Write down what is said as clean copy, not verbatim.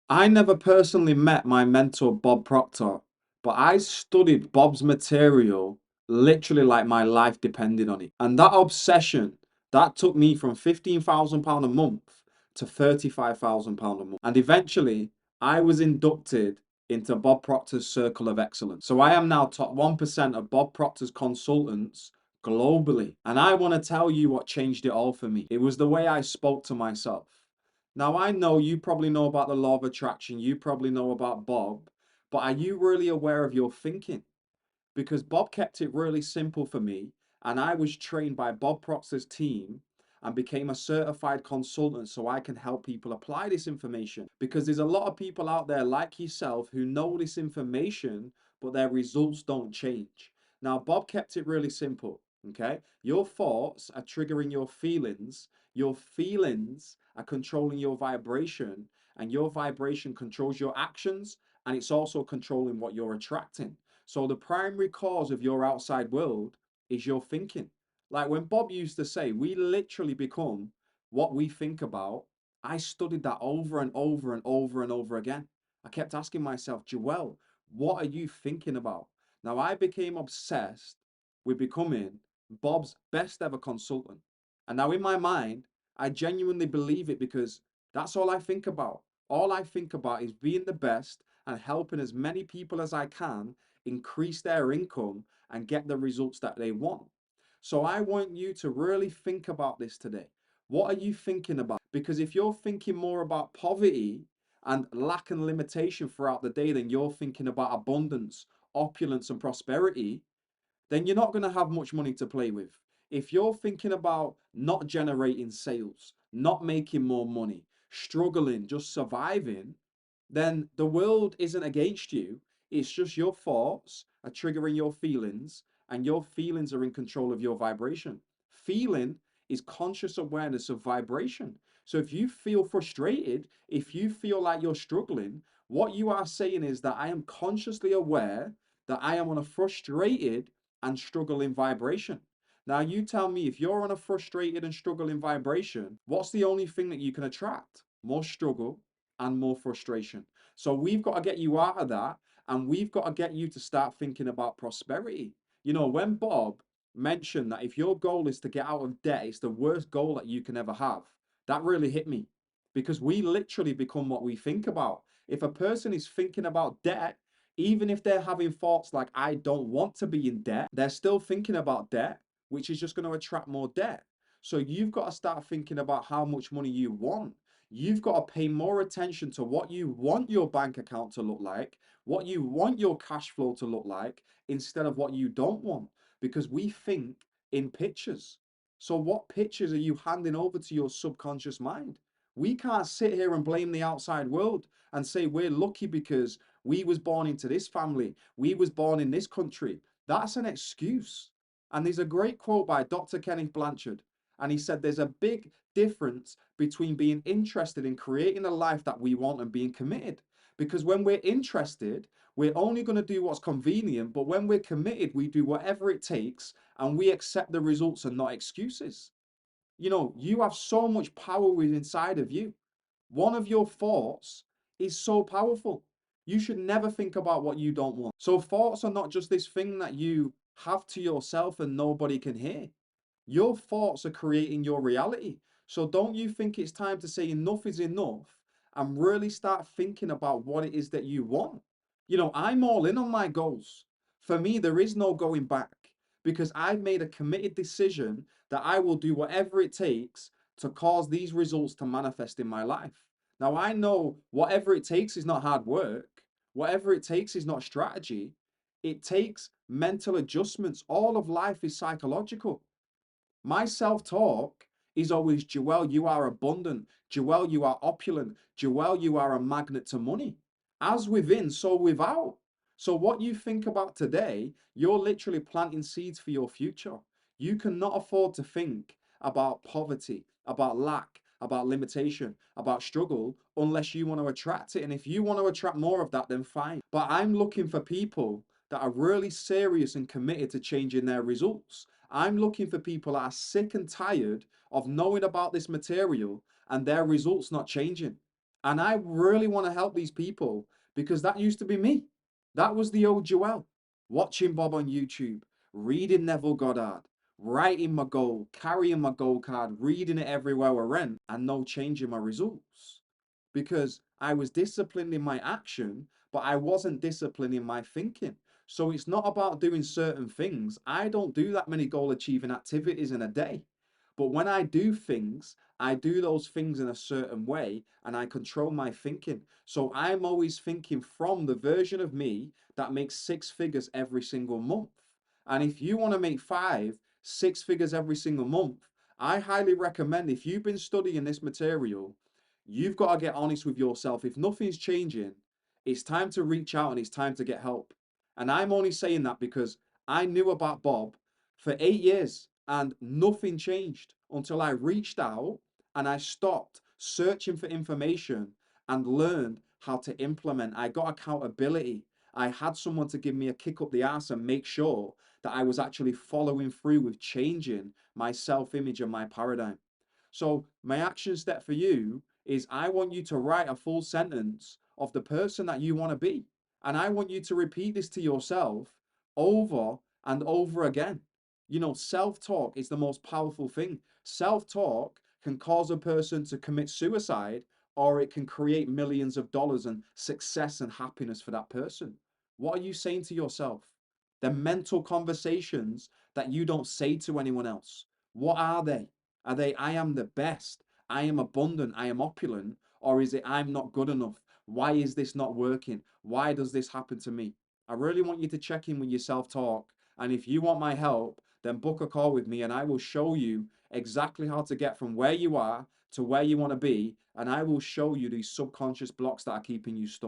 I never personally met my mentor, Bob Proctor, but I studied Bob's material literally like my life depended on it. And that obsession, that took me from £15,000 a month to £35,000 a month. And eventually, I was inducted into Bob Proctor's Circle of Excellence. So I am now top 1% of Bob Proctor's consultants globally. And I want to tell you what changed it all for me. It was the way I spoke to myself. Now, I know you probably know about the law of attraction, you probably know about Bob, but are you really aware of your thinking? Because Bob kept it really simple for me, and I was trained by Bob Proctor's team and became a certified consultant so I can help people apply this information. Because there's a lot of people out there like yourself who know this information, but their results don't change. Now, Bob kept it really simple. Okay, your thoughts are triggering your feelings are controlling your vibration, and your vibration controls your actions, and it's also controlling what you're attracting. So the primary cause of your outside world is your thinking. Like when Bob used to say, we literally become what we think about. I studied that over and over and over and over again. I kept asking myself, Joel, what are you thinking about? Now I became obsessed with becoming Bob's best ever consultant. And now in my mind, I genuinely believe it because that's all I think about. All I think about is being the best and helping as many people as I can increase their income and get the results that they want. So I want you to really think about this today. What are you thinking about? Because if you're thinking more about poverty and lack and limitation throughout the day than you're thinking about abundance, opulence, and prosperity, then you're not going to have much money to play with. If you're thinking about not generating sales, not making more money, struggling, just surviving, then the world isn't against you. It's just your thoughts are triggering your feelings, and your feelings are in control of your vibration. Feeling is conscious awareness of vibration. So if you feel frustrated, if you feel like you're struggling, what you are saying is that I am consciously aware that I am on a frustrated and struggling vibration. Now, you tell me, if you're on a frustrated and struggling vibration, what's the only thing that you can attract? More struggle and more frustration. So we've got to get you out of that, and we've got to get you to start thinking about prosperity. You know, when Bob mentioned that if your goal is to get out of debt, it's the worst goal that you can ever have, that really hit me, because we literally become what we think about. If a person is thinking about debt, even if they're having thoughts like, I don't want to be in debt, they're still thinking about debt, which is just going to attract more debt. So you've got to start thinking about how much money you want. You've got to pay more attention to what you want your bank account to look like, what you want your cash flow to look like, instead of what you don't want, because we think in pictures. So what pictures are you handing over to your subconscious mind? We can't sit here and blame the outside world and say we're lucky because we was born into this family, we was born in this country. That's an excuse. And there's a great quote by Dr. Kenneth Blanchard, and he said there's a big difference between being interested in creating a life that we want and being committed. Because when we're interested, we're only going to do what's convenient, but when we're committed, we do whatever it takes, and we accept the results and not excuses. You know, you have so much power within inside of you. One of your thoughts is so powerful. You should never think about what you don't want. So thoughts are not just this thing that you have to yourself and nobody can hear. Your thoughts are creating your reality. So don't you think it's time to say enough is enough and really start thinking about what it is that you want? You know, I'm all in on my goals. For me, there is no going back, because I've made a committed decision that I will do whatever it takes to cause these results to manifest in my life. Now, I know whatever it takes is not hard work, whatever it takes is not strategy. It takes mental adjustments. All of life is psychological. My self talk is always, Joel, you are abundant. Joel, you are opulent. Joel, you are a magnet to money. As within, so without. So, what you think about today, you're literally planting seeds for your future. You cannot afford to think about poverty, about lack, about limitation, about struggle, unless you want to attract it. And if you want to attract more of that, then fine. But I'm looking for people that are really serious and committed to changing their results. I'm looking for people that are sick and tired of knowing about this material and their results not changing. And I really want to help these people because that used to be me. That was the old Joel, watching Bob on YouTube, reading Neville Goddard, writing my goal, carrying my goal card, reading it everywhere I went, and no change in my results. Because I was disciplined in my action, but I wasn't disciplined in my thinking. So it's not about doing certain things. I don't do that many goal achieving activities in a day. But when I do things, I do those things in a certain way and I control my thinking. So I'm always thinking from the version of me that makes six figures every single month. And if you want to make six figures every single month, I highly recommend if you've been studying this material, you've got to get honest with yourself. If nothing's changing, it's time to reach out and it's time to get help. And I'm only saying that because I knew about Bob for 8 years and nothing changed until I reached out and I stopped searching for information and learned how to implement. I got accountability. I had someone to give me a kick up the ass and make sure that I was actually following through with changing my self image and my paradigm. So, my action step for you is I want you to write a full sentence of the person that you want to be. And I want you to repeat this to yourself over and over again. You know, self talk is the most powerful thing. Self talk can cause a person to commit suicide, or it can create millions of dollars and success and happiness for that person. What are you saying to yourself? The mental conversations that you don't say to anyone else. What are they? Are they, I am the best, I am abundant, I am opulent? Or is it, I'm not good enough? Why is this not working? Why does this happen to me? I really want you to check in with your self talk. And if you want my help, then book a call with me and I will show you exactly how to get from where you are to where you want to be. And I will show you these subconscious blocks that are keeping you stuck.